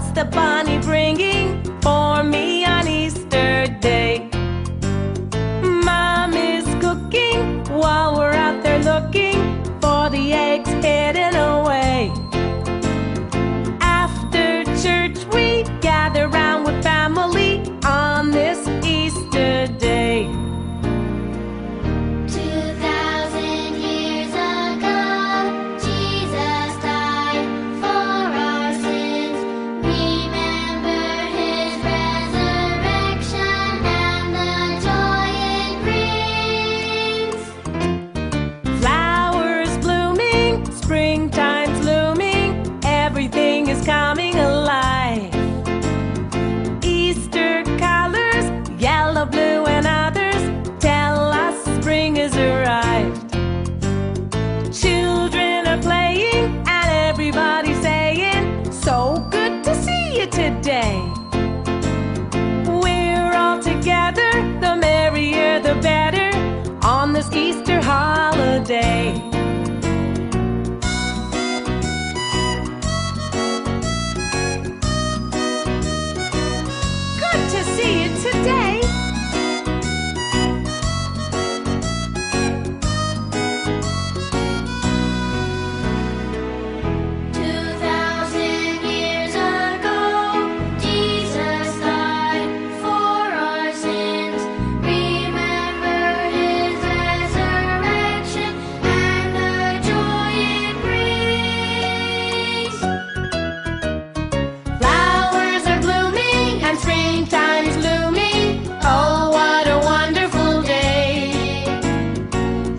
What's the bunny bringing for me on Easter Day? Mom is cooking while we're out there looking for the eggs hidden away. After church we gather round with family on this Easter Day. 2,000 years ago, Jesus died for our sins. Remember His resurrection and the joy it brings. Flowers blooming, springtime's looming, everything is coming alive. Easter colors, yellow, blue, and others tell us spring has arrived. Children are playing and everybody's saying, so good to see you today. We're all together, the merrier the better, on this Easter holiday. Good to see you today. 2,000 years ago, Jesus died for our sins. Remember His resurrection and the joy it brings. Flowers are blooming and springtime's looming. Oh, what a wonderful day.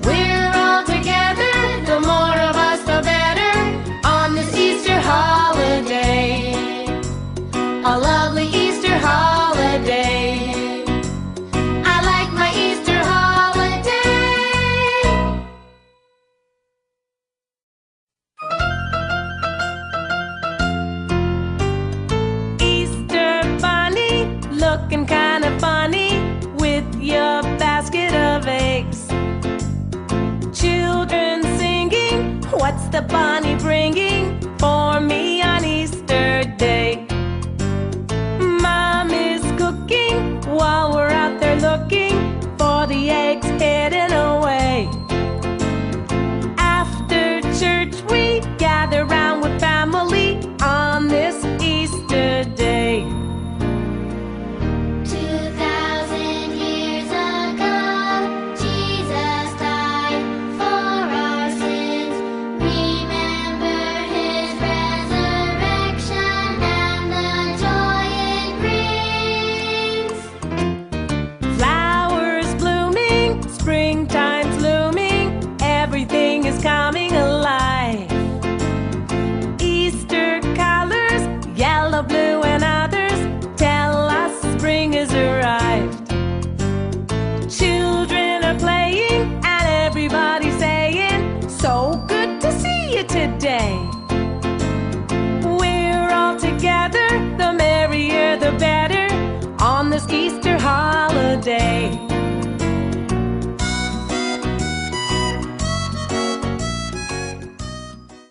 We're all together, the more of us the better, on this Easter holiday. A lovely Easter holiday. I like my Easter holiday. Easter bunny, looking kinda funny with your basket of eggs. Children singing, what's the bunny bringing